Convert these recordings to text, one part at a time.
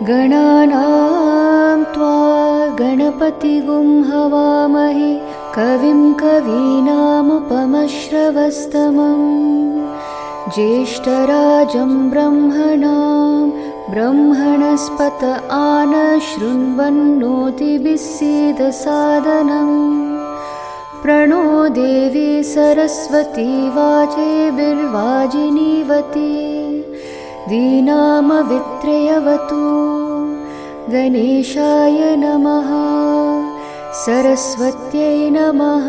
गणानां त्वा गणपतिगुं हवामहे कविं कवीनामुपमश्रवस्तमं ज्येष्ठराजं ब्रह्मणस्पत आनशृण्वन्नोतिभिस्सीदसादनम् प्रणो देवी सरस्वती वाजेभिर्वाजिनीवती दीनामवित्रयवतु गणेशाय नमः सरस्वत्यै नमः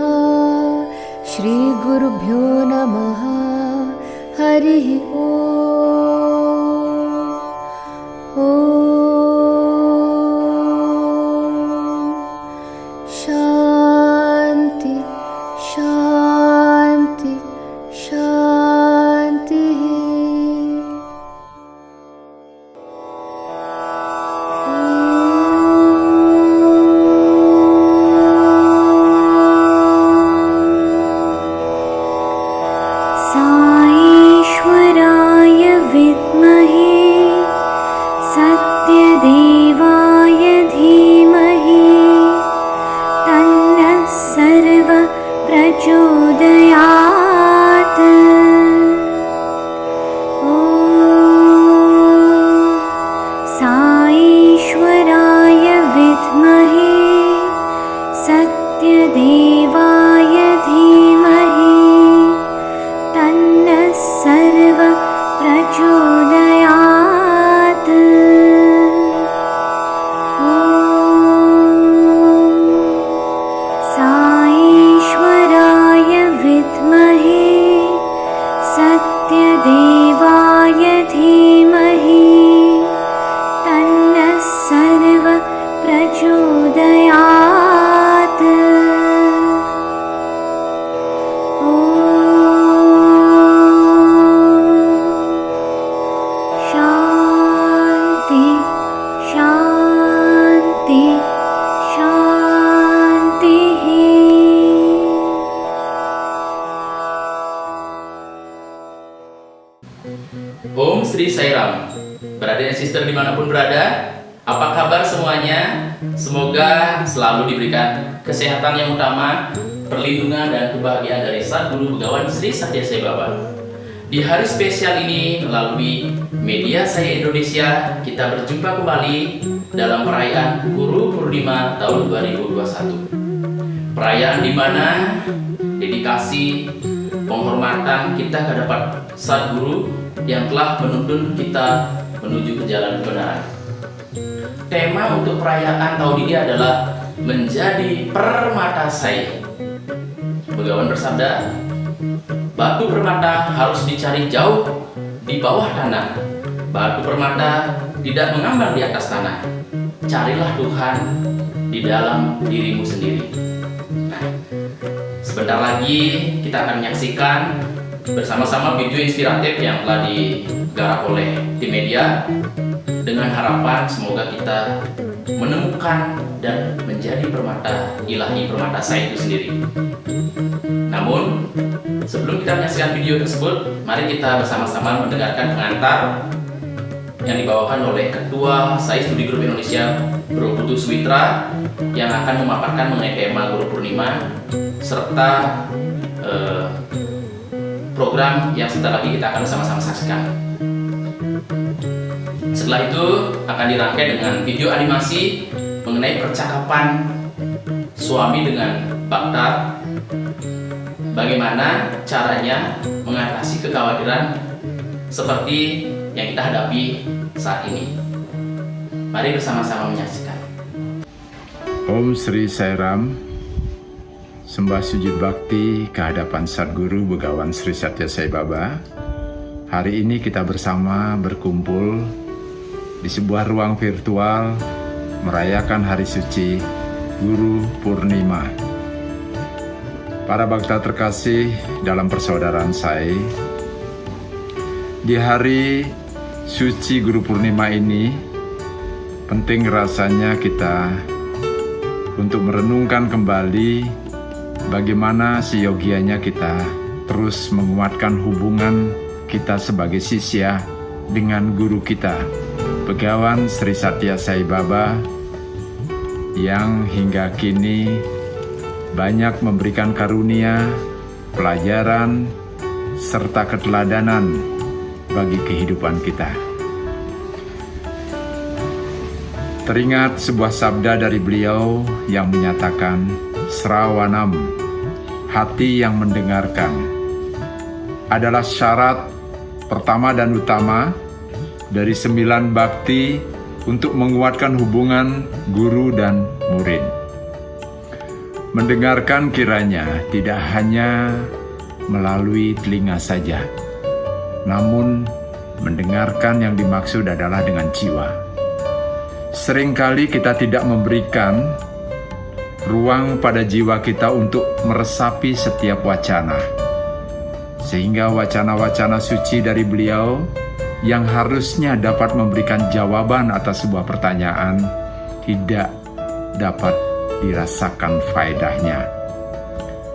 श्रीगुरुभ्यो नमः हरिः ॐ शान्ति शान्ति शान्तिः। साईश्वराय विद्महे सत्यदेवाय धीमहि तन्नः सर्वः प्रचोदयात्। ॐ साईश्वराय विद्महे सत्यदेवाय धीमहि तन्नः सर्वः प्रचोदयात्। ॐ साईश्वराय विद्महे सत्यदेवाय धीमहि तन्नः सर्वः प्रचोदयात्। शान्ति शान्ति शान्तिः। Om Sri Sairam. Brother dan sister dimanapun berada, apa kabar semuanya? Semoga selalu diberikan kesehatan yang utama, perlindungan dan kebahagiaan dari Sang Guru Begawan Sri Satya Sai Baba. Di hari spesial ini, melalui media saya Indonesia, kita berjumpa kembali dalam perayaan Guru Purnima tahun 2021. Perayaan di mana dedikasi, penghormatan kita kehadapan Sang Guru yang telah menuntun kita menuju ke jalan kebenaran. Tema untuk perayaan tahun ini adalah menjadi permata sai. Begawan bersabda, batu permata harus dicari jauh di bawah tanah. Batu permata tidak mengambang di atas tanah. Carilah Tuhan di dalam dirimu sendiri. Nah, sebentar lagi kita akan menyaksikan bersama-sama video inspiratif yang telah digarap oleh tim media, dengan harapan semoga kita menemukan dan menjadi permata ilahi, permata sai itu sendiri. Namun sebelum kita menyaksikan video tersebut, mari kita bersama-sama mendengarkan pengantar yang dibawakan oleh Ketua Sai Studi Group Indonesia, Bro Putu Suwitra, yang akan memaparkan mengenai tema Guru Purnima serta program yang sebentar lagi kita akan sama-sama saksikan. Setelah itu akan dirangkai dengan video animasi mengenai percakapan suami dengan baktar, bagaimana caranya mengatasi kekhawatiran seperti yang kita hadapi saat ini. Mari bersama-sama menyaksikan. Om Sri Sairam. Sembah sujud bakti kehadapan Sadguru Begawan Sri Satya Sai Baba. Hari ini kita bersama berkumpul di sebuah ruang virtual merayakan hari suci Guru Purnima. Para bhakta terkasih dalam persaudaraan saya, di hari suci Guru Purnima ini, penting rasanya kita untuk merenungkan kembali bagaimana seyogianya kita terus menguatkan hubungan kita sebagai sisya dengan guru kita, Begawan Sri Satya Sai Baba, yang hingga kini banyak memberikan karunia, pelajaran, serta keteladanan bagi kehidupan kita. Teringat sebuah sabda dari beliau yang menyatakan, Srawanam, hati yang mendengarkan, adalah syarat pertama dan utama dari 9 bakti untuk menguatkan hubungan guru dan murid. Mendengarkan kiranya tidak hanya melalui telinga saja, namun mendengarkan yang dimaksud adalah dengan jiwa. Seringkali kita tidak memberikan ruang pada jiwa kita untuk meresapi setiap wacana, sehingga wacana-wacana suci dari beliau yang harusnya dapat memberikan jawaban atas sebuah pertanyaan tidak dapat dirasakan faedahnya.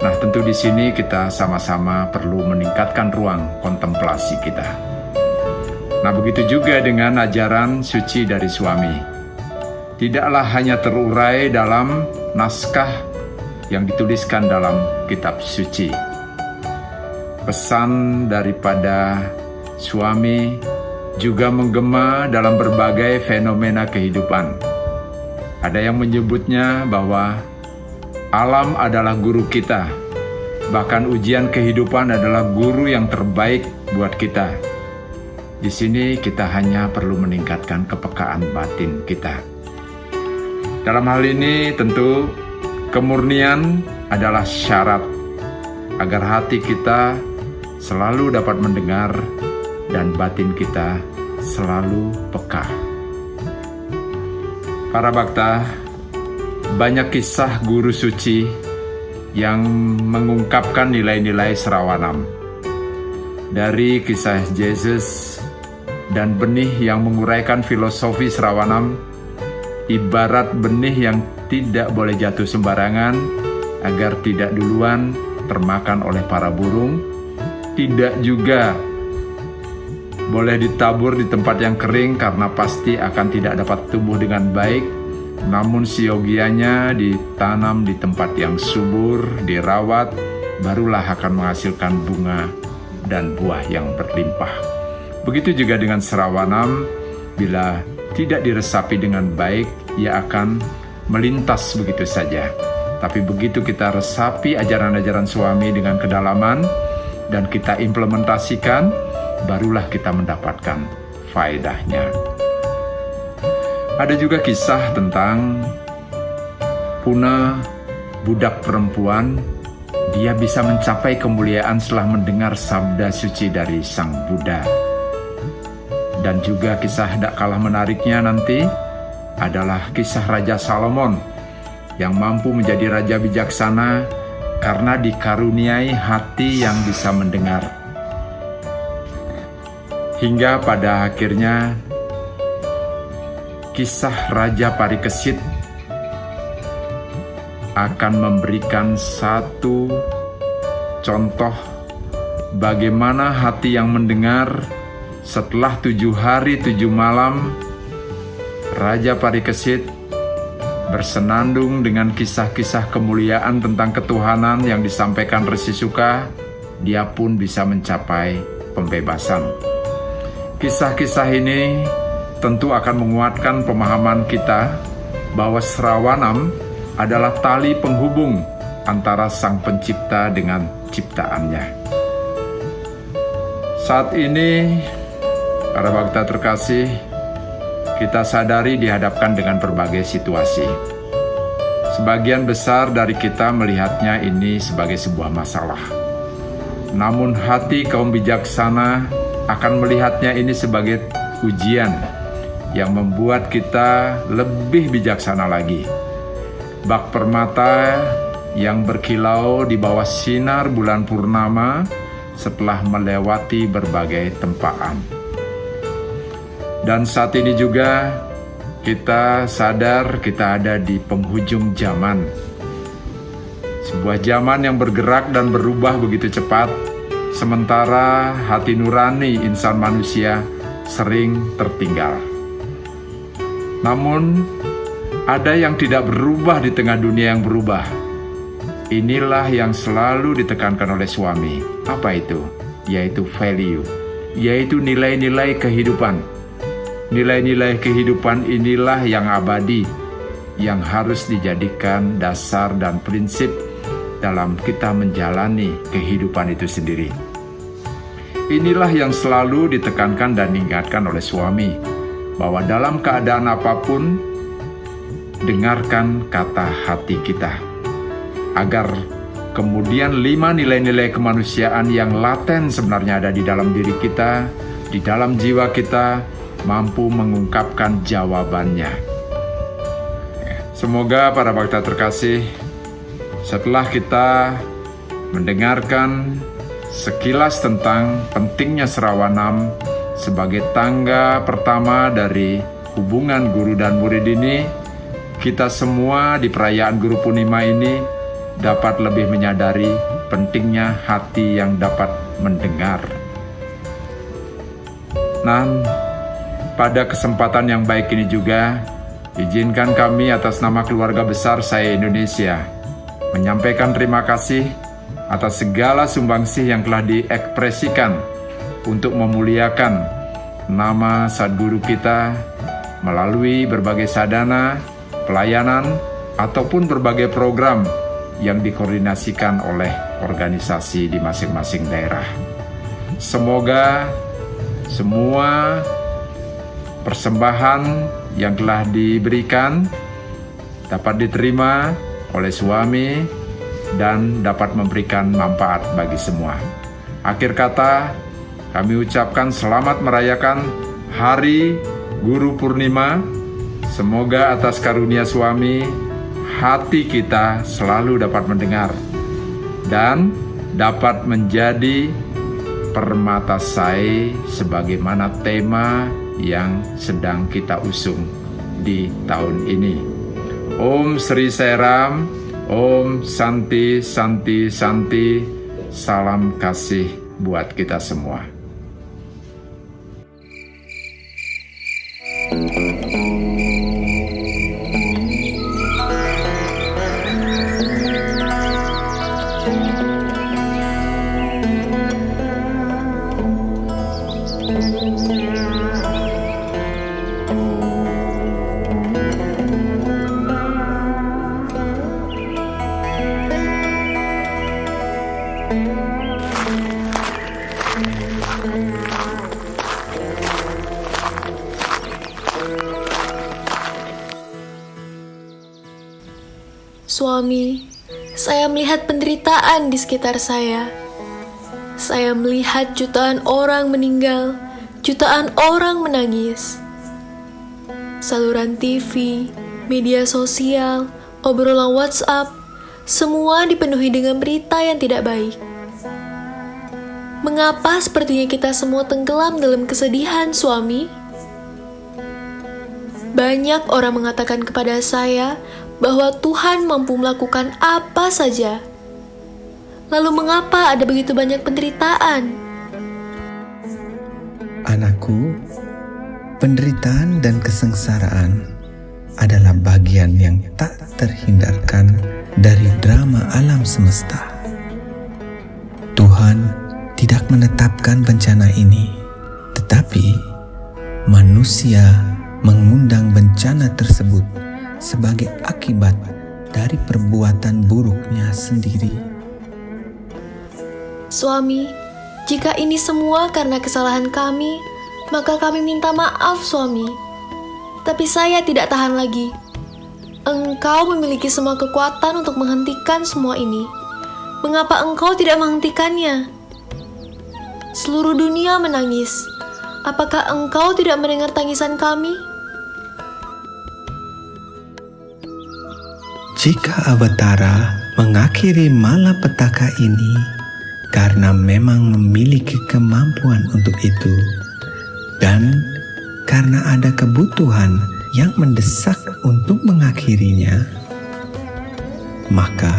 Nah, tentu di sini kita sama-sama perlu meningkatkan ruang kontemplasi kita. Nah, begitu juga dengan ajaran suci dari suami. Tidaklah hanya terurai dalam naskah yang dituliskan dalam kitab suci. Pesan daripada suami juga menggema dalam berbagai fenomena kehidupan. Ada yang menyebutnya bahwa alam adalah guru kita. Bahkan ujian kehidupan adalah guru yang terbaik buat kita. Di sini kita hanya perlu meningkatkan kepekaan batin kita. Dalam hal ini tentu kemurnian adalah syarat agar hati kita selalu dapat mendengar dan batin kita selalu peka. Para bhakta, banyak kisah guru suci yang mengungkapkan nilai-nilai Srawanam. Dari kisah Yesus dan benih yang menguraikan filosofi Srawanam, ibarat benih yang tidak boleh jatuh sembarangan agar tidak duluan termakan oleh para burung, tidak juga boleh ditabur di tempat yang kering karena pasti akan tidak dapat tumbuh dengan baik, namun siogianya ditanam di tempat yang subur, dirawat, barulah akan menghasilkan bunga dan buah yang berlimpah. Begitu juga dengan Srawanam, bila tidak diresapi dengan baik, ia akan melintas begitu saja. Tapi begitu kita resapi ajaran-ajaran suami dengan kedalaman dan kita implementasikan, barulah kita mendapatkan faedahnya. Ada juga kisah tentang Puna, budak perempuan. Dia bisa mencapai kemuliaan setelah mendengar sabda suci dari Sang Buddha. Dan juga kisah tak kalah menariknya nanti adalah kisah Raja Salomon yang mampu menjadi raja bijaksana karena dikaruniai hati yang bisa mendengar. Hingga pada akhirnya kisah Raja Parikesit akan memberikan satu contoh bagaimana hati yang mendengar. Setelah 7 hari 7 malam, Raja Parikesit bersenandung dengan kisah-kisah kemuliaan tentang ketuhanan yang disampaikan Resi Suka. Dia pun bisa mencapai pembebasan. Kisah-kisah ini tentu akan menguatkan pemahaman kita bahwa Srawanam adalah tali penghubung antara Sang Pencipta dengan ciptaannya. Saat ini, para bhakta terkasih, kita sadari dihadapkan dengan berbagai situasi. Sebagian besar dari kita melihatnya ini sebagai sebuah masalah. Namun hati kaum bijaksana akan melihatnya ini sebagai ujian yang membuat kita lebih bijaksana lagi. Bak permata yang berkilau di bawah sinar bulan purnama setelah melewati berbagai tempaan. Dan saat ini juga kita sadar kita ada di penghujung zaman. Sebuah zaman yang bergerak dan berubah begitu cepat, sementara hati nurani insan manusia sering tertinggal. Namun, ada yang tidak berubah di tengah dunia yang berubah. Inilah yang selalu ditekankan oleh suami. Apa itu? Yaitu value, yaitu nilai-nilai kehidupan. Nilai-nilai kehidupan inilah yang abadi, yang harus dijadikan dasar dan prinsip dalam kita menjalani kehidupan itu sendiri. Inilah yang selalu ditekankan dan diingatkan oleh suami, bahwa dalam keadaan apapun, dengarkan kata hati kita, agar kemudian 5 nilai-nilai kemanusiaan yang laten sebenarnya ada di dalam diri kita, di dalam jiwa kita, mampu mengungkapkan jawabannya. Semoga para bhakta terkasih, setelah kita mendengarkan sekilas tentang pentingnya Srawanam sebagai tangga pertama dari hubungan guru dan murid ini, kita semua di perayaan Guru Purnima ini dapat lebih menyadari pentingnya hati yang dapat mendengar. Dan pada kesempatan yang baik ini juga, izinkan kami atas nama keluarga besar Saya Indonesia menyampaikan terima kasih atas segala sumbangsih yang telah diekspresikan untuk memuliakan nama Sadguru kita melalui berbagai sadana, pelayanan, ataupun berbagai program yang dikoordinasikan oleh organisasi di masing-masing daerah. Semoga semua persembahan yang telah diberikan dapat diterima oleh suami dan dapat memberikan manfaat bagi semua. Akhir kata, kami ucapkan selamat merayakan Hari Guru Purnima. Semoga atas karunia suami, hati kita selalu dapat mendengar dan dapat menjadi permata sai sebagaimana tema yang sedang kita usung di tahun ini. Om Sri Sairam, Om Santi Santi Santi, salam kasih buat kita semua. Suami, saya melihat penderitaan di sekitar saya. Saya melihat jutaan orang meninggal, jutaan orang menangis. Saluran TV, media sosial, obrolan WhatsApp, semua dipenuhi dengan berita yang tidak baik. Mengapa sepertinya kita semua tenggelam dalam kesedihan, suami? Banyak orang mengatakan kepada saya bahwa Tuhan mampu melakukan apa saja. Lalu mengapa ada begitu banyak penderitaan? Anakku, penderitaan dan kesengsaraan adalah bagian yang tak terhindarkan dari drama alam semesta. Tuhan tidak menetapkan bencana ini, tetapi manusia mengundang bencana tersebut sebagai akibat dari perbuatan buruknya sendiri. Suami, jika ini semua karena kesalahan kami, maka kami minta maaf, suami. Tapi saya tidak tahan lagi. Engkau memiliki semua kekuatan untuk menghentikan semua ini. Mengapa engkau tidak menghentikannya? Seluruh dunia menangis. Apakah engkau tidak mendengar tangisan kami? Jika Avatara mengakhiri malapetaka ini karena memang memiliki kemampuan untuk itu, dan karena ada kebutuhan yang mendesak untuk mengakhirinya, maka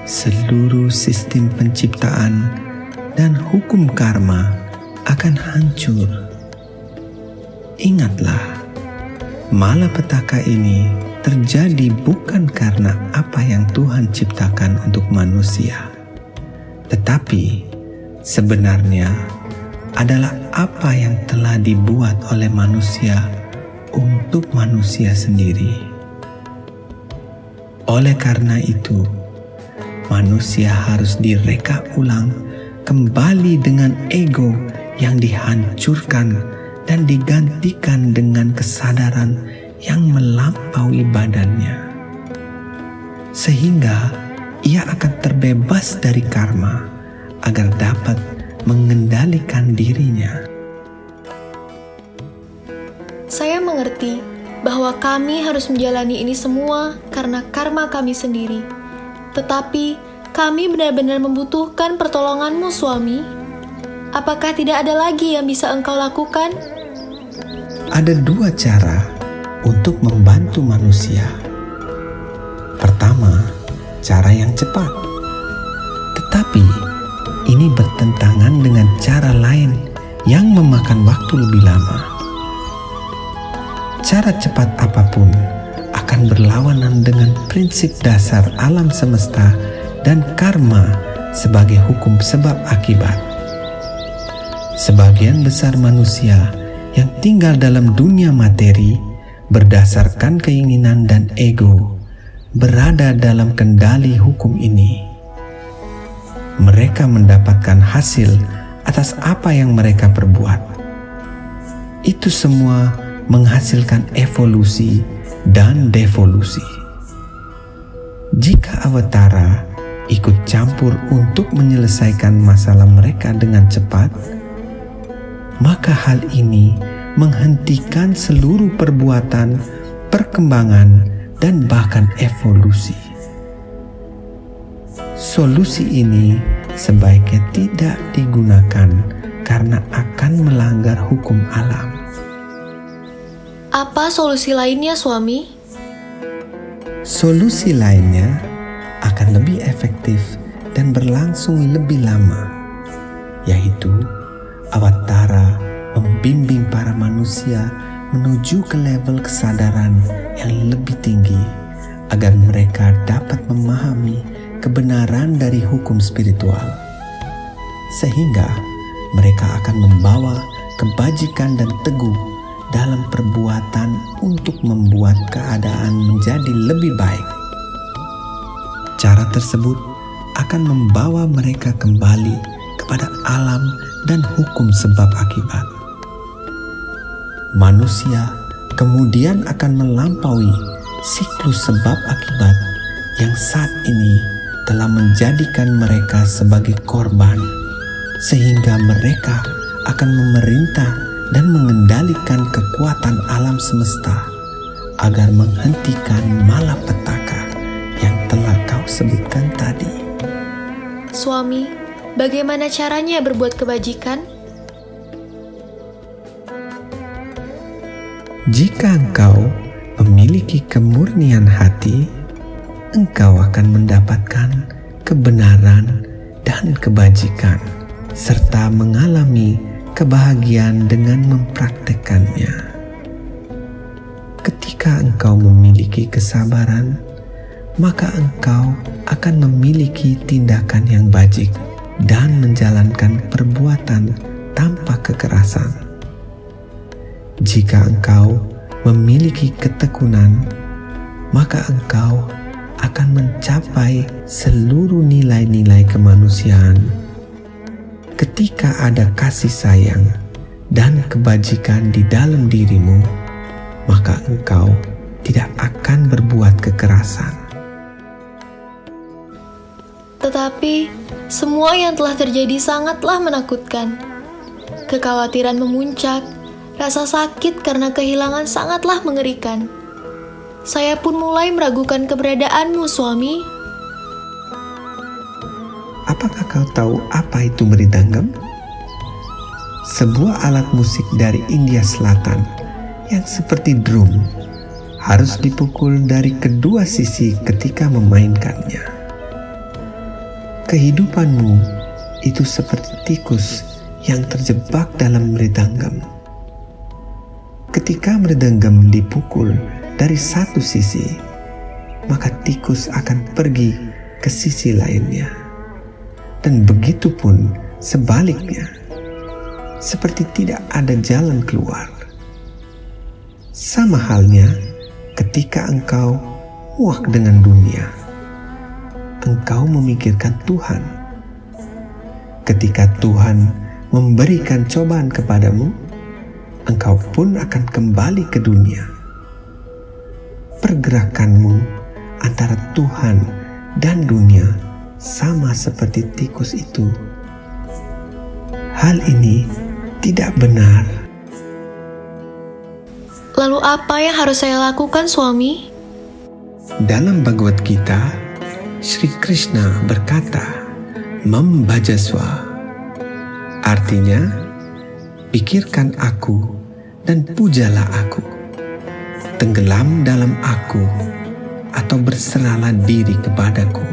seluruh sistem penciptaan dan hukum karma akan hancur. Ingatlah, malapetaka ini terjadi bukan karena apa yang Tuhan ciptakan untuk manusia, tetapi sebenarnya adalah apa yang telah dibuat oleh manusia untuk manusia sendiri. Oleh karena itu, manusia harus direka ulang kembali dengan ego yang dihancurkan dan digantikan dengan kesadaran yang melampaui badannya, sehingga ia akan terbebas dari karma agar dapat mengendalikan dirinya. Saya mengerti bahwa kami harus menjalani ini semua karena karma kami sendiri. Tetapi kami benar-benar membutuhkan pertolongan-Mu, Suami. Apakah tidak ada lagi yang bisa Engkau lakukan? Ada dua cara untuk membantu manusia. Pertama, cara yang cepat. Tetapi ini bertentangan dengan cara lain yang memakan waktu lebih lama. Cara cepat apapun akan berlawanan dengan prinsip dasar alam semesta dan karma sebagai hukum sebab akibat. Sebagian besar manusia yang tinggal dalam dunia materi berdasarkan keinginan dan ego berada dalam kendali hukum ini. Mereka mendapatkan hasil atas apa yang mereka perbuat. Itu semua menghasilkan evolusi dan devolusi. Jika Awatara ikut campur untuk menyelesaikan masalah mereka dengan cepat, maka hal ini menghentikan seluruh perbuatan, perkembangan, dan bahkan evolusi. Solusi ini sebaiknya tidak digunakan karena akan melanggar hukum alam. Apa solusi lainnya, Suami? Solusi lainnya akan lebih efektif dan berlangsung lebih lama, yaitu Awatara membimbing para manusia menuju ke level kesadaran yang lebih tinggi agar mereka dapat memahami kebenaran dari hukum spiritual, sehingga mereka akan membawa kebajikan dan teguh dalam perbuatan untuk membuat keadaan menjadi lebih baik. Cara tersebut akan membawa mereka kembali kepada alam dan hukum sebab akibat. Manusia kemudian akan melampaui siklus sebab akibat yang saat ini telah menjadikan mereka sebagai korban, sehingga mereka akan memerintah dan mengendalikan kekuatan alam semesta agar menghentikan malapetaka yang telah kau sebutkan tadi. Suami, bagaimana caranya berbuat kebajikan? Jika engkau memiliki kemurnian hati, engkau akan mendapatkan kebenaran dan kebajikan, serta mengalami kebahagiaan dengan mempraktekkannya. Ketika engkau memiliki kesabaran, maka engkau akan memiliki tindakan yang bajik dan menjalankan perbuatan tanpa kekerasan. Jika engkau memiliki ketekunan, maka engkau akan mencapai seluruh nilai-nilai kemanusiaan. Ketika ada kasih sayang dan kebajikan di dalam dirimu, maka engkau tidak akan berbuat kekerasan. Tetapi, semua yang telah terjadi sangatlah menakutkan. Kekhawatiran memuncak, rasa sakit karena kehilangan sangatlah mengerikan. Saya pun mulai meragukan keberadaanmu, Suami. apakah kau tahu apa itu mridangam? Sebuah alat musik dari India Selatan yang seperti drum harus dipukul dari kedua sisi ketika memainkannya. Kehidupanmu itu seperti tikus yang terjebak dalam mridangam. Ketika mridangam dipukul dari satu sisi, maka tikus akan pergi ke sisi lainnya. Dan begitu pun sebaliknya, seperti tidak ada jalan keluar. Sama halnya ketika engkau muak dengan dunia, engkau memikirkan Tuhan. Ketika Tuhan memberikan cobaan kepadamu, engkau pun akan kembali ke dunia. Pergerakanmu antara Tuhan dan dunia sama seperti tikus itu. Hal ini tidak benar. Lalu apa yang harus saya lakukan, suami? Dalam Bhagavad Gita, Sri Krishna berkata, Mam bhajasva. Artinya, pikirkan aku dan pujalah aku. Tenggelam dalam aku atau berserahlah diri kepadaku.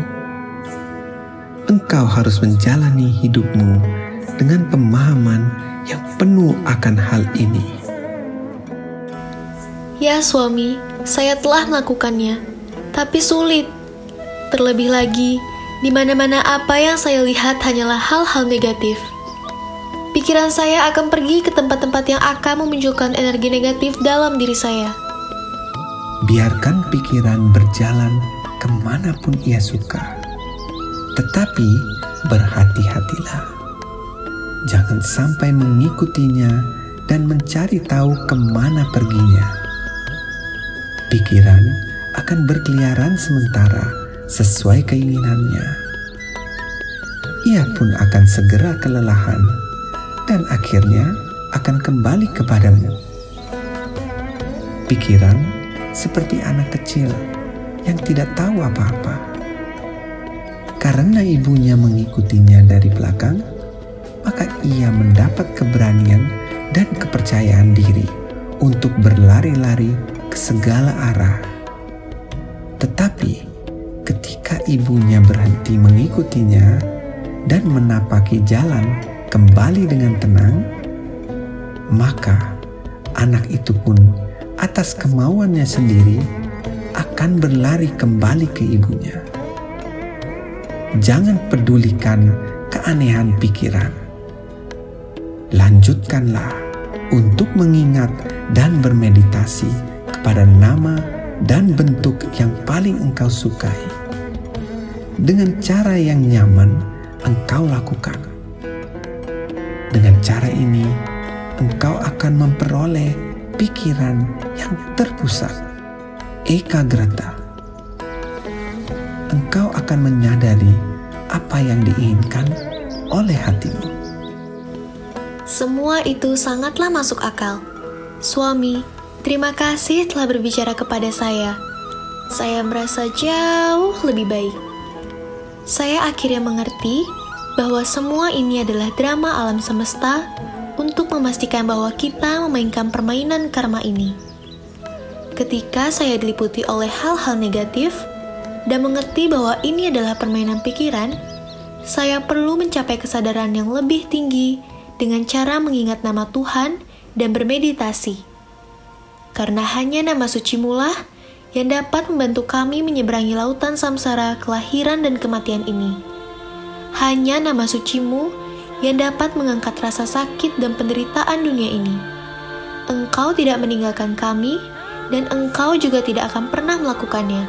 Engkau harus menjalani hidupmu dengan pemahaman yang penuh akan hal ini. Ya suami, saya telah melakukannya, tapi sulit. Terlebih lagi, di mana-mana apa yang saya lihat hanyalah hal-hal negatif. Pikiran saya akan pergi ke tempat-tempat yang akan memunculkan energi negatif dalam diri saya. Biarkan pikiran berjalan kemanapun ia suka. Tetapi berhati-hatilah. Jangan sampai mengikutinya dan mencari tahu kemana perginya. Pikiran akan berkeliaran sementara sesuai keinginannya. Ia pun akan segera kelelahan dan akhirnya akan kembali kepadamu. Pikiran seperti anak kecil yang tidak tahu apa-apa. Karena ibunya mengikutinya dari belakang, maka ia mendapat keberanian dan kepercayaan diri untuk berlari-lari ke segala arah. Tetapi ketika ibunya berhenti mengikutinya dan menapaki jalan kembali dengan tenang, maka anak itu pun atas kemauannya sendiri akan berlari kembali ke ibunya. Jangan pedulikan keanehan pikiran. Lanjutkanlah untuk mengingat dan bermeditasi kepada nama dan bentuk yang paling engkau sukai. Dengan cara yang nyaman engkau lakukan. Dengan cara ini engkau akan memperoleh pikiran yang terpusat, ekagrata. Engkau akan menyadari apa yang diinginkan oleh hatimu. Semua itu sangatlah masuk akal. Suami, terima kasih telah berbicara kepada saya. Saya merasa jauh lebih baik. Saya akhirnya mengerti bahwa semua ini adalah drama alam semesta untuk memastikan bahwa kita memainkan permainan karma ini. Ketika saya diliputi oleh hal-hal negatif dan mengerti bahwa ini adalah permainan pikiran, saya perlu mencapai kesadaran yang lebih tinggi dengan cara mengingat nama Tuhan dan bermeditasi. Karena hanya nama suci-Mu lah yang dapat membantu kami menyeberangi lautan samsara kelahiran dan kematian ini. Hanya nama suci-Mu yang dapat mengangkat rasa sakit dan penderitaan dunia ini. Engkau tidak meninggalkan kami, dan Engkau juga tidak akan pernah melakukannya.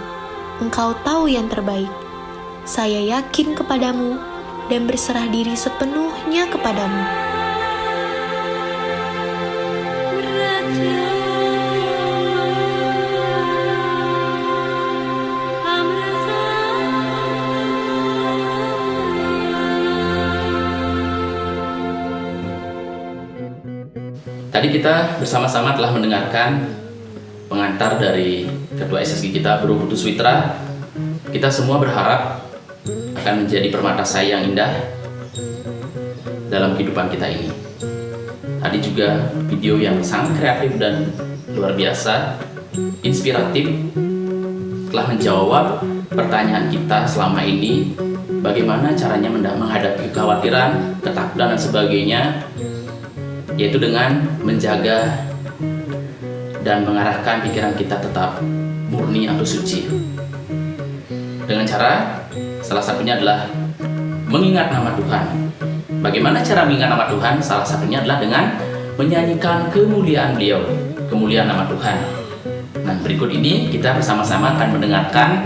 Engkau tahu yang terbaik. Saya yakin kepadamu dan berserah diri sepenuhnya kepadamu. Tadi kita bersama-sama telah mendengarkan pengantar dari Ketua SSG kita, Bro Putu Switra. Kita semua berharap akan menjadi permata saya yang indah dalam kehidupan kita ini. Tadi juga video yang sangat kreatif dan luar biasa, inspiratif, telah menjawab pertanyaan kita selama ini, bagaimana caranya menghadapi kekhawatiran, ketakutan dan sebagainya, yaitu dengan menjaga dan mengarahkan pikiran kita tetap murni atau suci. Dengan cara, salah satunya adalah mengingat nama Tuhan. Bagaimana cara mengingat nama Tuhan? Salah satunya adalah dengan menyanyikan kemuliaan Beliau, kemuliaan nama Tuhan. Nah, berikut ini kita bersama-sama akan mendengarkan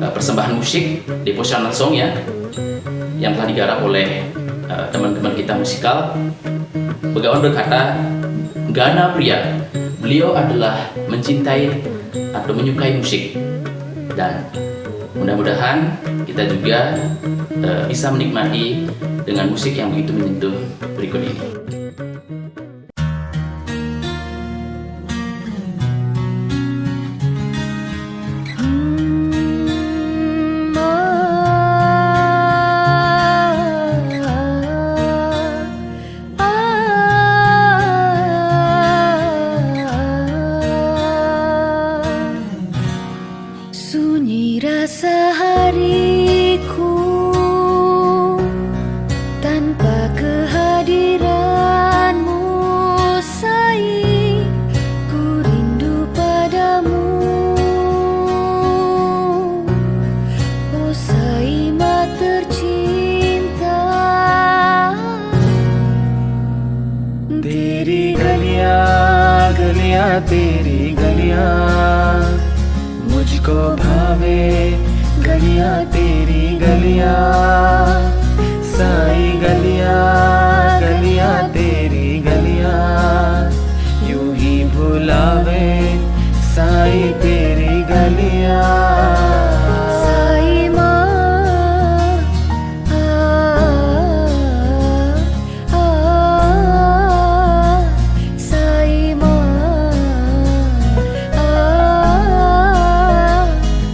persembahan musik devotional song ya, yang telah digarap oleh teman-teman kita musikal. Begawan berkata, Gana pria, beliau adalah mencintai atau menyukai musik, dan mudah-mudahan kita juga bisa menikmati dengan musik yang begitu menyentuh berikut ini. Sunyi rasa hariku tanpa kehadiranmu, sayang, ku rindu padamu. Oh Saima tercinta, तेरी गलियां गलियां तेरी गलियां मुझको भावे, गलियां तेरी गलियां साई गलियां गलियां तेरी गलियां यूं ही भुलावे, साई तेरी गलियां Saima, Saima,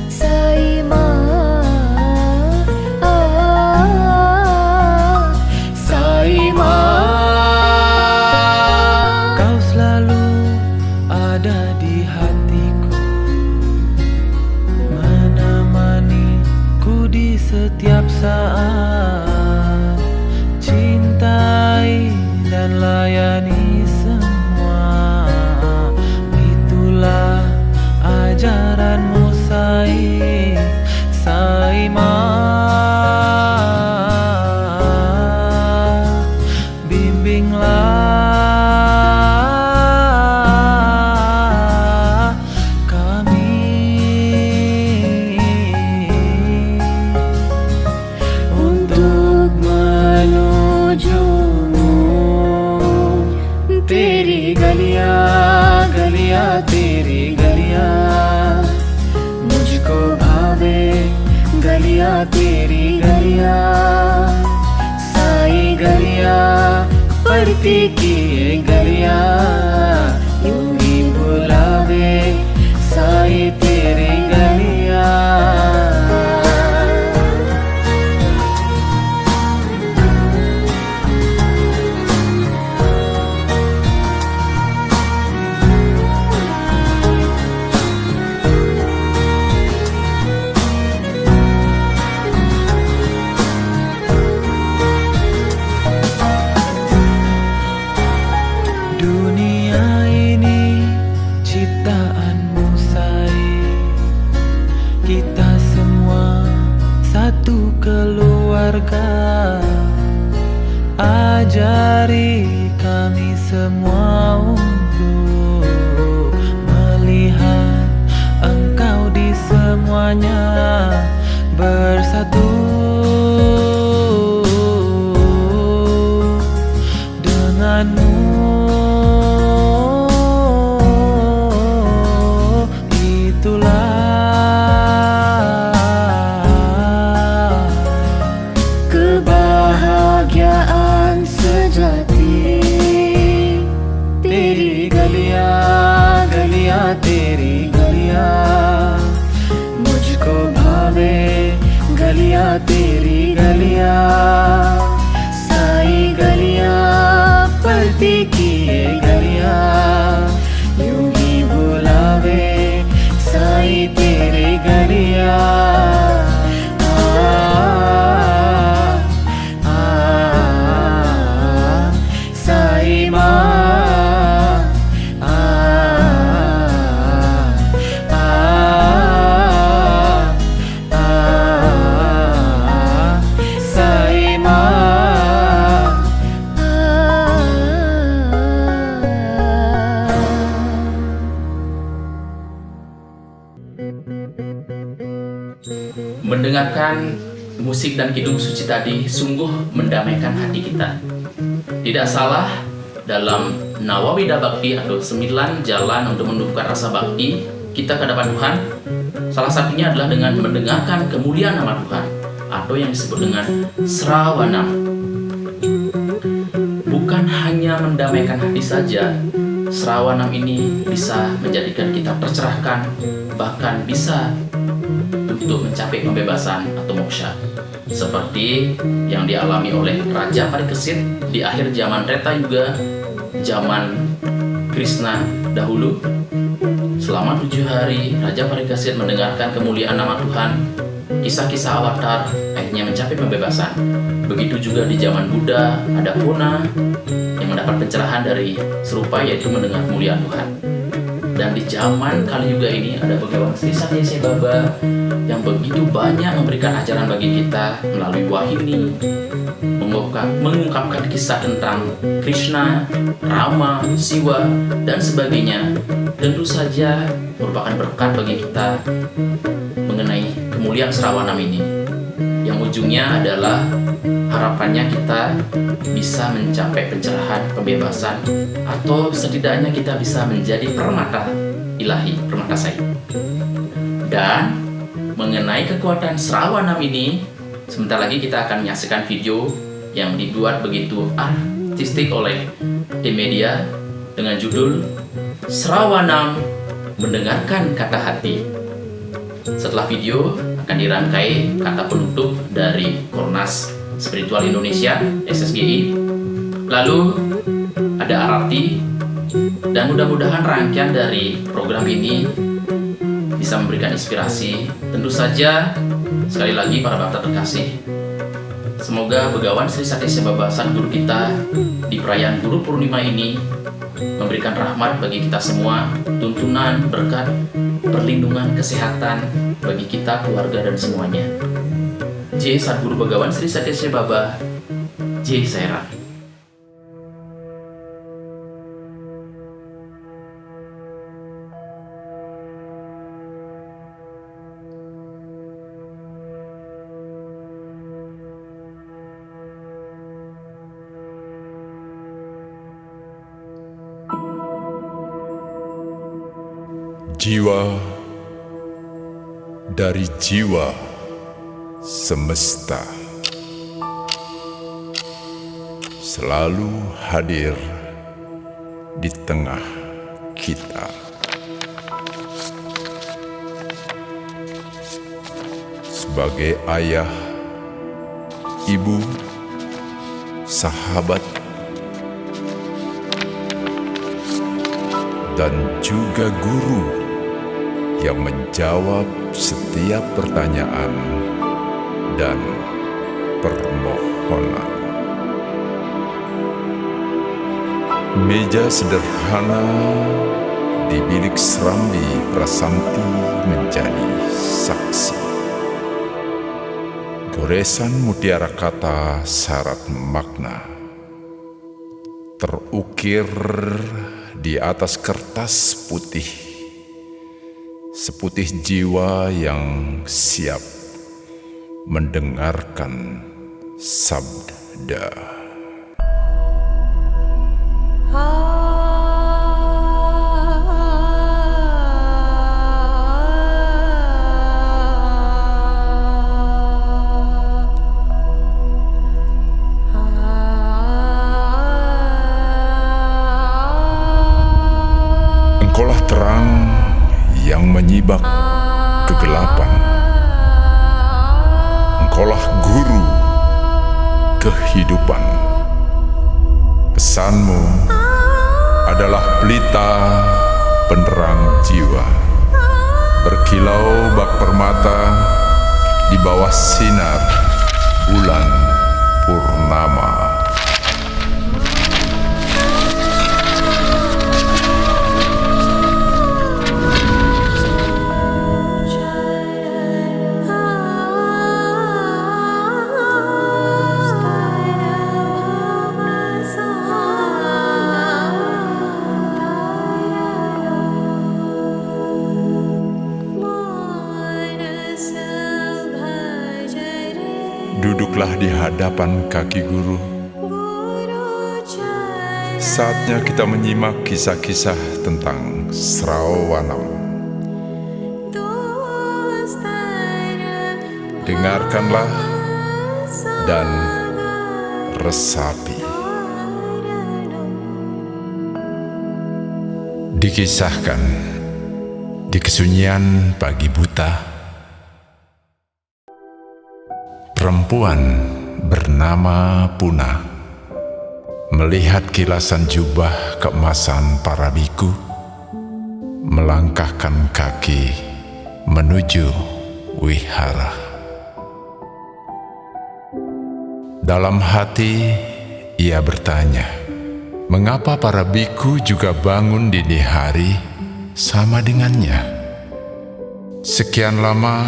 Saima, Saima, kau selalu ada di hatiku, menemaniku di setiap saat, cintai dan layani semua. Itulah ajaranmu, Saima. Bimbinglah kami untuk menujumu. Teri galiyan galiyan teri galiyan मुझको भावे, गलियां तेरी गलियां साई गलियां पड़ती की ये गलियां यूं ही बुलावे, साई तेरी गलियां. Dunia ini ciptaanmu, kita semua satu keluarga. Ajari kami semua untuk melihat Engkau di semuanya, bersatu denganmu. Itulah kebahagiaan sejati. Teri galiyan galiyan teri galiyan मुझको भावे, गलियां Mendengarkan musik dan kidung suci tadi sungguh mendamaikan hati kita. Tidak salah dalam Nawawida Bakti atau 9 jalan untuk menumbuhkan rasa bakti kita ke hadapan Tuhan. Salah satunya adalah dengan mendengarkan kemuliaan nama Tuhan atau yang disebut dengan Srawanam. Bukan hanya mendamaikan hati saja, Srawanam ini bisa menjadikan kita tercerahkan, bahkan bisa untuk mencapai pembebasan atau moksha. Seperti yang dialami oleh Raja Parikesit di akhir zaman Treta Yuga, zaman Krishna dahulu. Selama 7 hari, Raja Parikesit mendengarkan kemuliaan nama Tuhan, kisah-kisah avatar, akhirnya mencapai pembebasan. Begitu juga di zaman Buddha, ada Pona yang mendapat pencerahan dari serupa, yaitu mendengar kemuliaan Tuhan. Dan di zaman Kali Yuga ini ada Begawan Sri Satya Sai Baba yang begitu banyak memberikan ajaran bagi kita melalui wahini, mengungkapkan kisah tentang Krishna, Rama, Siwa, dan sebagainya. Tentu saja merupakan berkat bagi kita mengenai kemuliaan Srawanam ini, yang ujungnya adalah harapannya kita bisa mencapai pencerahan, pembebasan, atau setidaknya kita bisa menjadi permata ilahi, permata sai. Dan mengenai kekuatan Srawanam ini, sebentar lagi kita akan menyaksikan video yang dibuat begitu artistik oleh tim media dengan judul Srawanam Mendengarkan Kata Hati. Setelah video akan dirangkai kata penutup dari Kornas Spiritual Indonesia SSGI, lalu ada arati, dan mudah-mudahan rangkaian dari program ini bisa memberikan inspirasi. Tentu saja, sekali lagi para bhakta terkasih, semoga Begawan Sri Satya Sai Baba Sadguru kita di perayaan Guru Purnima ini memberikan rahmat bagi kita semua, tuntunan, berkat, perlindungan, kesehatan bagi kita, keluarga, dan semuanya. J. Sadguru Begawan Sri Satya Sai Baba, J. Sairam. Jiwa dari jiwa semesta selalu hadir di tengah kita. Sebagai ayah, ibu, sahabat, dan juga guru yang menjawab setiap pertanyaan dan permohonan. Meja sederhana di bilik Serambi Prasanti menjadi saksi. Goresan mutiara kata syarat makna terukir di atas kertas putih, seputih jiwa yang siap mendengarkan sabda. Engkaulah terang yang menyibak kegelapan. Engkaulah guru kehidupan. Pesanmu adalah pelita penerang jiwa, berkilau bak permata di bawah sinar bulan purnama. duduklah di hadapan kaki guru. Saatnya kita menyimak kisah-kisah tentang Srawanam. Dengarkanlah dan resapi. Dikisahkan di kesunyian pagi buta, perempuan bernama Puna melihat kilasan jubah keemasan para biku, melangkahkan kaki menuju wihara. Dalam hati ia bertanya, mengapa para biku juga bangun dini hari sama dengannya? Sekian lama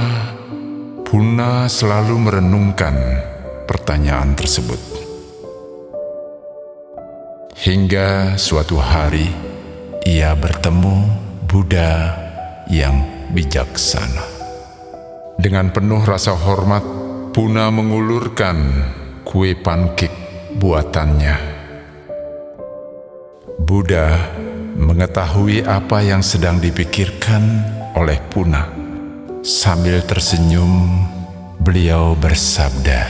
Puna selalu merenungkan pertanyaan tersebut. Hingga suatu hari ia bertemu Buddha yang bijaksana. Dengan penuh rasa hormat, Puna mengulurkan kue pankek buatannya. Buddha mengetahui apa yang sedang dipikirkan oleh Puna. Sambil tersenyum, beliau bersabda,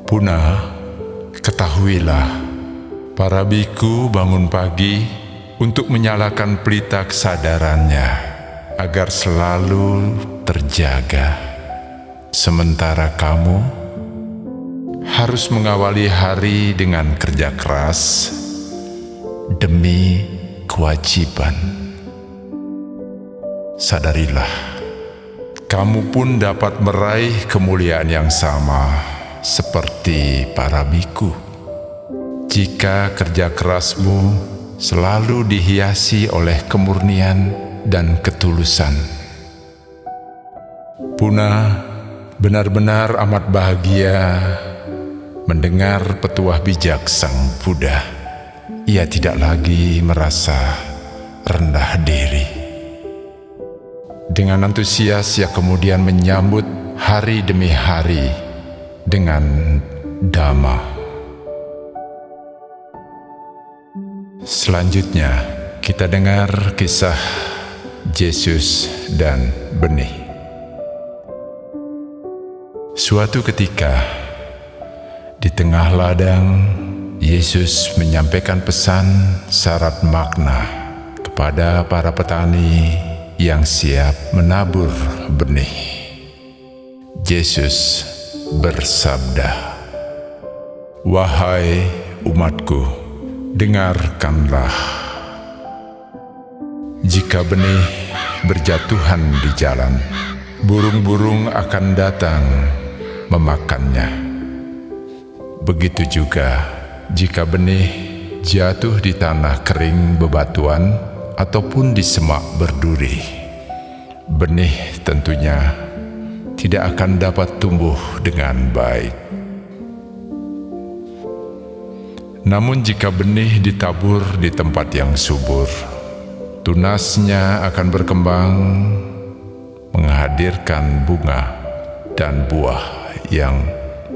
"Puna, ketahuilah, para biku bangun pagi untuk menyalakan pelita kesadarannya agar selalu terjaga. Sementara kamu harus mengawali hari dengan kerja keras demi kewajiban. Sadarilah, kamu pun dapat meraih kemuliaan yang sama seperti para biku jika kerja kerasmu selalu dihiasi oleh kemurnian dan ketulusan." Puna benar-benar amat bahagia mendengar petuah bijak sang Buddha. Ia tidak lagi merasa rendah diri. Dengan antusias ia kemudian menyambut hari demi hari dengan Dhamma. Selanjutnya kita dengar kisah Yesus dan benih. Suatu ketika di tengah ladang, Yesus menyampaikan pesan syarat makna kepada para petani yang siap menabur benih. Yesus bersabda, "Wahai umatku, dengarkanlah. Jika benih berjatuhan di jalan, burung-burung akan datang memakannya. Begitu juga jika benih jatuh di tanah kering bebatuan ataupun di semak berduri, benih tentunya tidak akan dapat tumbuh dengan baik. Namun jika benih ditabur di tempat yang subur, tunasnya akan berkembang, menghadirkan bunga dan buah yang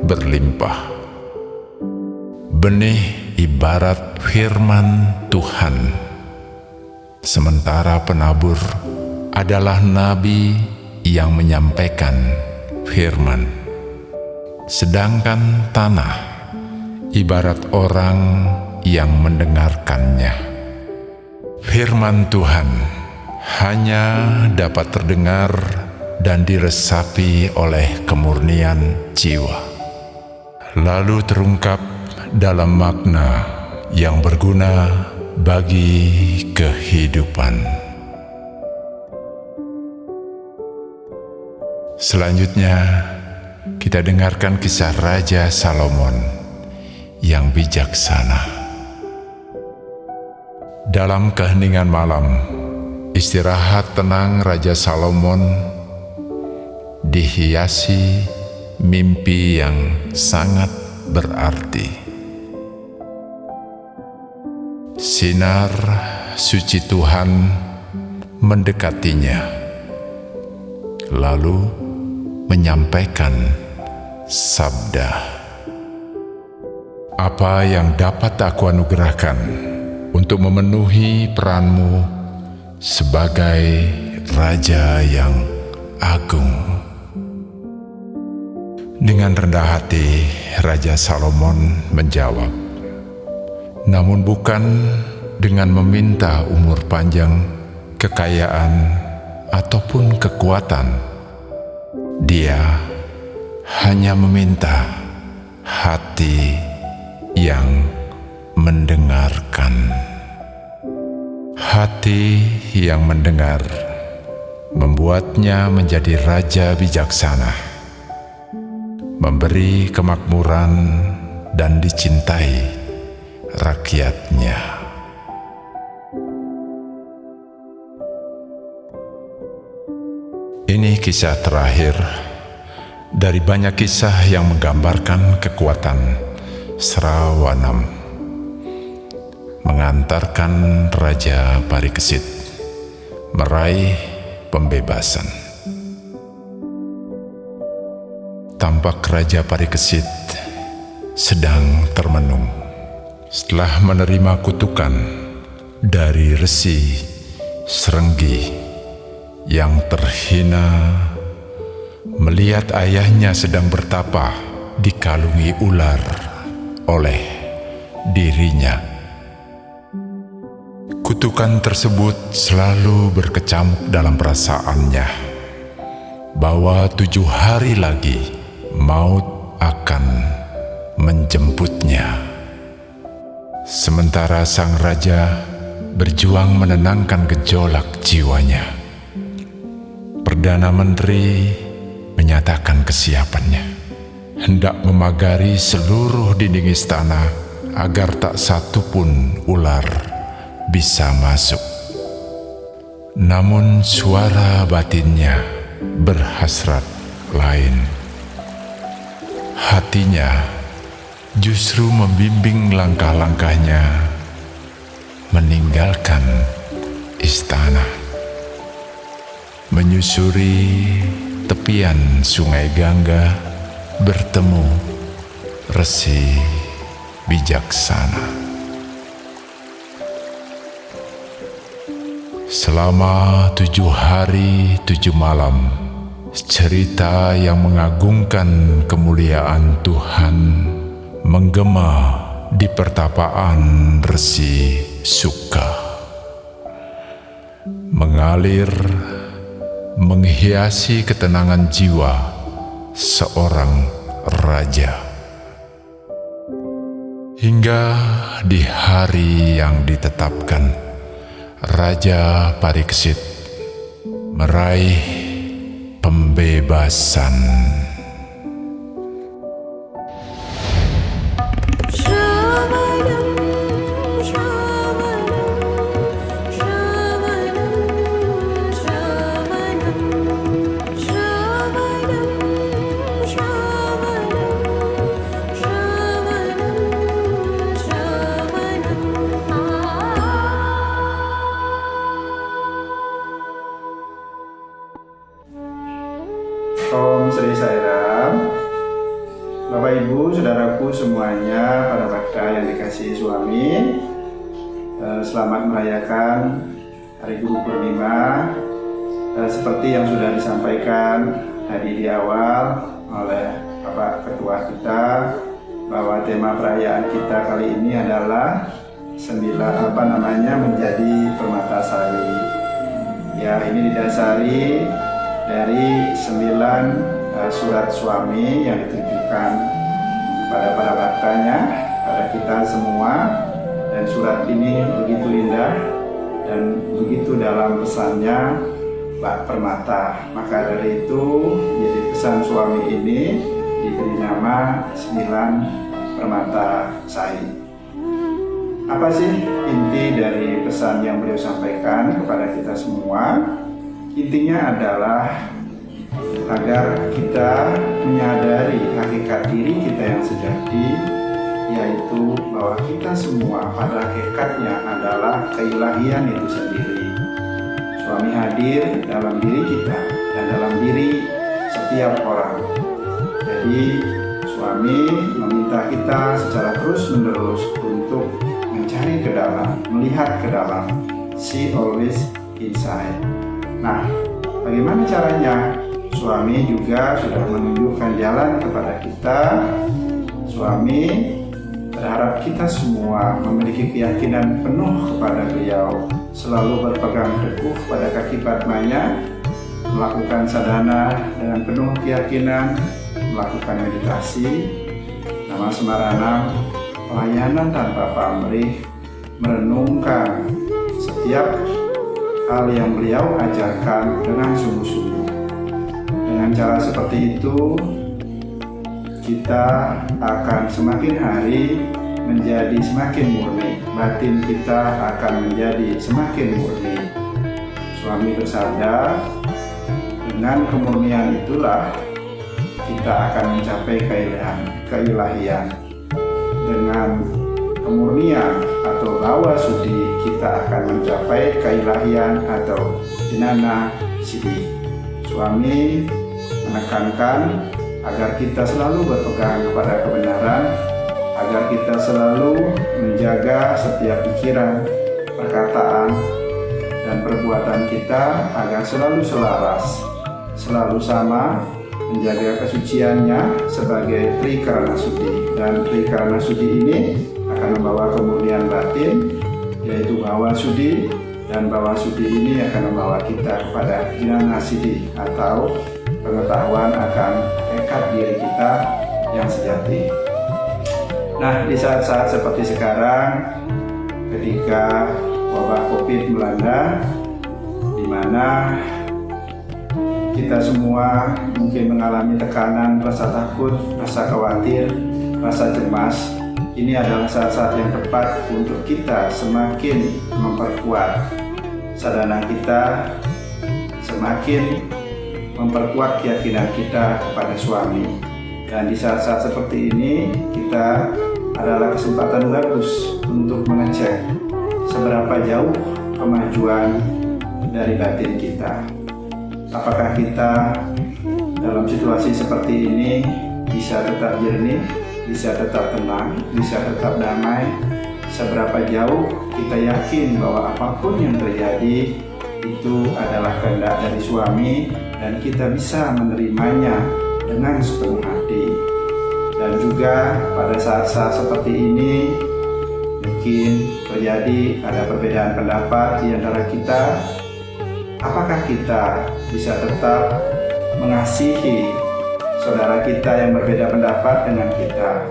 berlimpah." Benih ibarat firman Tuhan, sementara penabur adalah nabi yang menyampaikan firman. Sedangkan tanah ibarat orang yang mendengarkannya. Firman Tuhan hanya dapat terdengar dan diresapi oleh kemurnian jiwa, lalu terungkap dalam makna yang berguna bagi kehidupan. Selanjutnya, kita dengarkan kisah Raja Salomon yang bijaksana. Dalam keheningan malam, istirahat tenang Raja Salomon dihiasi mimpi yang sangat berarti. Sinar suci Tuhan mendekatinya, lalu menyampaikan sabda. Apa yang dapat aku anugerahkan untuk memenuhi peranmu sebagai Raja yang agung? Dengan rendah hati, Raja Salomon menjawab, namun bukan dengan meminta umur panjang, kekayaan, ataupun kekuatan. Dia hanya meminta hati yang mendengarkan. Hati yang mendengar membuatnya menjadi raja bijaksana, memberi kemakmuran dan dicintai rakyatnya. Ini kisah terakhir dari banyak kisah yang menggambarkan kekuatan Sravanam mengantarkan Raja Parikesit meraih pembebasan. Tampak Raja Parikesit sedang termenung setelah menerima kutukan dari Resi Srenggi yang terhina melihat ayahnya sedang bertapa dikalungi ular oleh dirinya. Kutukan tersebut selalu berkecamuk dalam perasaannya bahwa 7 hari lagi maut akan menjemputnya. Sementara sang raja berjuang menenangkan gejolak jiwanya, Perdana Menteri menyatakan kesiapannya hendak memagari seluruh dinding istana agar tak satu pun ular bisa masuk. Namun suara batinnya berhasrat lain. Hatinya justru membimbing langkah-langkahnya meninggalkan istana, menyusuri tepian Sungai Gangga, bertemu Resi Bijaksana. Selama 7 hari 7 malam, cerita yang mengagungkan kemuliaan Tuhan menggema di pertapaan Resi Suka, mengalir menghiasi ketenangan jiwa seorang raja. Hingga di hari yang ditetapkan, Raja Parikesit meraih pembebasan. Om Sri Sairam. Bapak Ibu, saudaraku semuanya, para bakta yang dikasihi suami, selamat merayakan Hari Guru Purnima. Seperti yang sudah disampaikan tadi di awal oleh Bapak Ketua kita, bahwa tema perayaan kita kali ini adalah menjadi permata sari. Ya, ini didasari dari 9 surat suami yang ditujukan pada para baktanya, pada kita semua. Dan surat ini begitu indah dan begitu dalam pesannya bak permata. Maka dari itu, jadi pesan suami ini diberi nama 9 permata sai. Apa sih inti dari pesan yang beliau sampaikan kepada kita semua? Intinya adalah agar kita menyadari hakikat diri kita yang sejati, yaitu bahwa kita semua pada hakikatnya adalah keilahian itu sendiri. Suami hadir dalam diri kita dan dalam diri setiap orang. Jadi suami meminta kita secara terus-menerus untuk mencari ke dalam, melihat ke dalam, see always inside. Nah, bagaimana caranya? Suami juga sudah menunjukkan jalan kepada kita. Suami berharap kita semua memiliki keyakinan penuh kepada beliau, selalu berpegang teguh pada kaki Padmanya, melakukan sadhana dengan penuh keyakinan, melakukan meditasi, nama semaranam, pelayanan tanpa pamrih, merenungkan setiap hal yang beliau ajarkan dengan sungguh-sungguh. Dengan cara seperti itu, kita akan semakin hari menjadi semakin murni, batin kita akan menjadi semakin murni. Suami bersabda, dengan kemurnian itulah kita akan mencapai keilahian. Dengan kemurnian atau bawa sudi, kita akan mencapai keilahian atau jnana siddhi. Suami menekankan agar kita selalu berpegang kepada kebenaran, agar kita selalu menjaga setiap pikiran, perkataan, dan perbuatan kita agar selalu selaras, selalu sama, menjaga kesuciannya sebagai Trikarana Suci. Dan Trikarana Suci ini akan membawa kemurnian batin, yaitu bawa sudi, dan bawa sudi ini akan membawa kita kepada jnana siddhi atau pengetahuan akan hakikat diri kita yang sejati. Nah, di saat-saat seperti sekarang, ketika wabah COVID melanda, di mana kita semua mungkin mengalami tekanan, rasa takut, rasa khawatir, rasa cemas, ini adalah saat-saat yang tepat untuk kita semakin memperkuat sadhana kita, semakin memperkuat keyakinan kita kepada suami. Dan di saat-saat seperti ini, kita adalah kesempatan bagus untuk mengecek seberapa jauh kemajuan dari batin kita. Apakah kita dalam situasi seperti ini bisa tetap jernih, bisa tetap tenang, bisa tetap damai? Seberapa jauh kita yakin bahwa apapun yang terjadi itu adalah kehendak dari suami dan kita bisa menerimanya dengan sepenuh hati. Dan juga pada saat-saat seperti ini mungkin terjadi ada perbedaan pendapat di antara kita. Apakah kita bisa tetap mengasihi saudara kita yang berbeda pendapat dengan kita?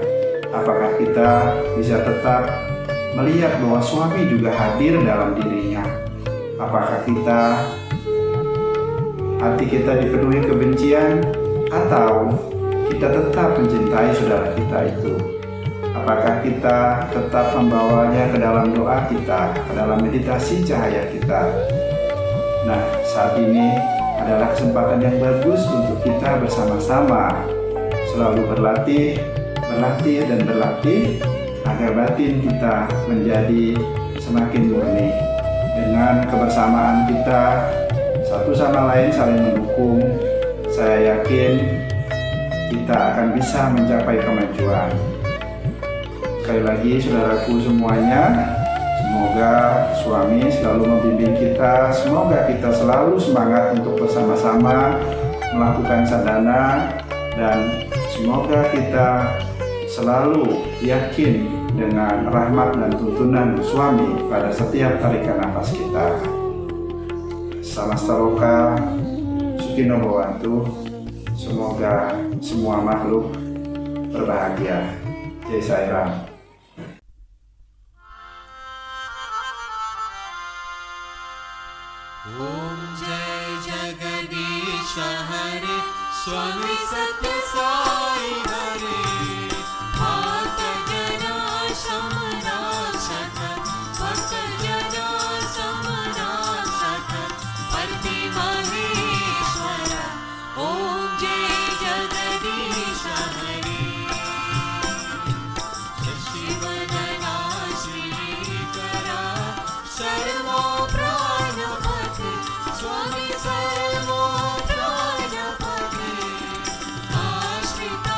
Apakah kita bisa tetap melihat bahwa suami juga hadir dalam dirinya? Apakah hati kita dipenuhi kebencian atau kita tetap mencintai saudara kita itu? Apakah kita tetap membawanya ke dalam doa kita, ke dalam meditasi cahaya kita? Nah, saat ini adalah kesempatan yang bagus untuk kita bersama-sama selalu berlatih dan berlatih agar batin kita menjadi semakin murni. Dengan kebersamaan kita satu sama lain saling mendukung, saya yakin kita akan bisa mencapai kemajuan. Sekali lagi saudaraku semuanya, semoga suami selalu membimbing kita, semoga kita selalu semangat untuk bersama-sama melakukan sadhana, dan semoga kita selalu yakin dengan rahmat dan tuntunan suami pada setiap tarikan nafas kita. Samastaloka Sukino Bhavantu. Semoga semua makhluk berbahagia. Jai Sairam. Om Jai Jagadish Hare Swami Satya Sai Hare Bhakta Jana Shamana Shakha Bhakta Jana Samana Shakha Parti Maheshwara Om Jai Jagadish Hare Shashivadana Shrikara Sarva Pranapati Swami Sarva Pranapati Ashrita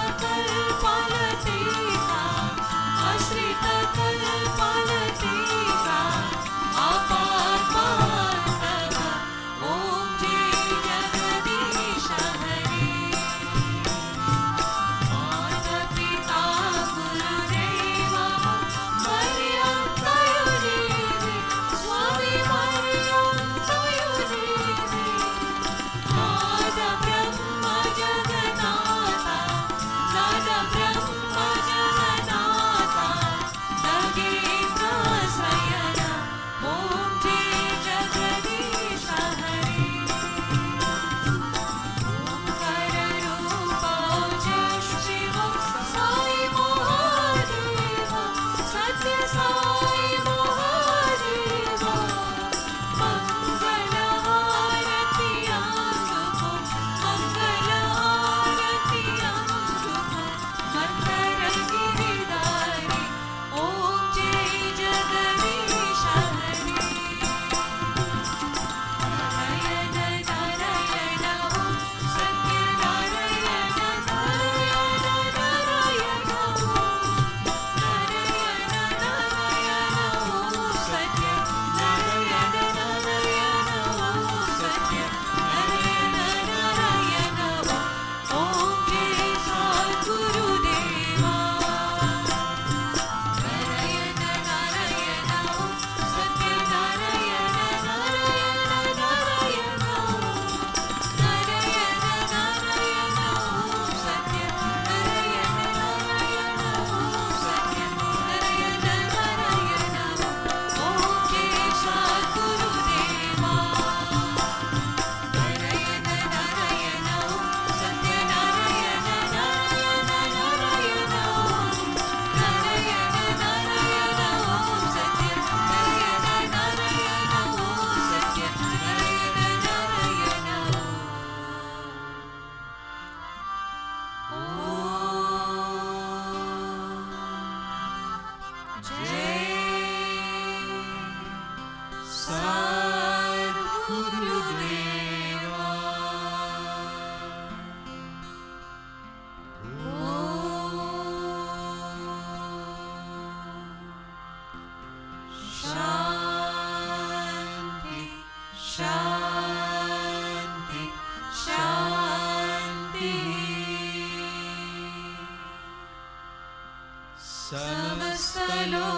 समस्तलोका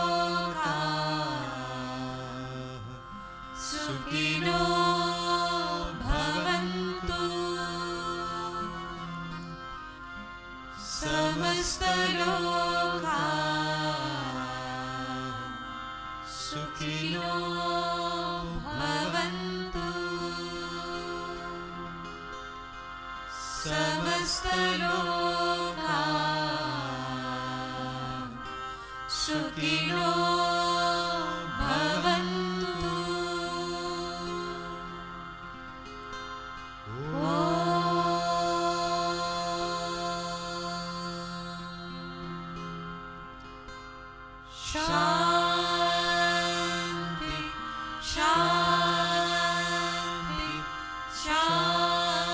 सुखिनो भवन्तु समस्तलोका सुखिनो भवन्तु समस्तलोका सुखिनो भवन्तु शान्ति शान्ति शान्तिः।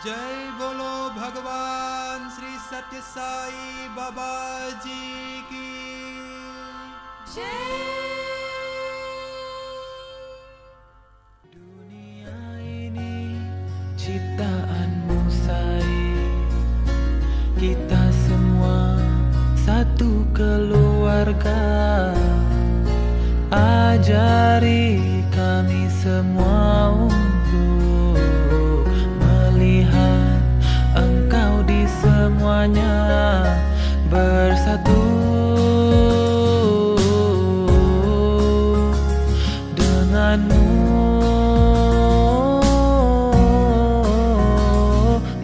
जय बोलो भगवान श्री सत्य साई बाबा जी की Dunia ini ciptaanmu Sai, kita semua satu keluarga. Ajari kami semua untuk melihat Engkau di semuanya bersatu denganmu.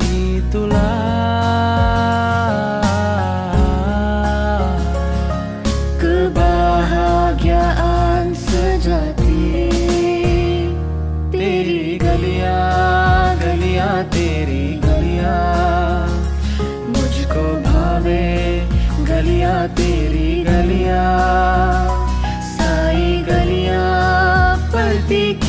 Itulah kebahagiaan sejati. तेरी गलियां गलियां तेरी गलियां मुझको भावे गलियां तेरी गलियां साई गलियां प्रतीक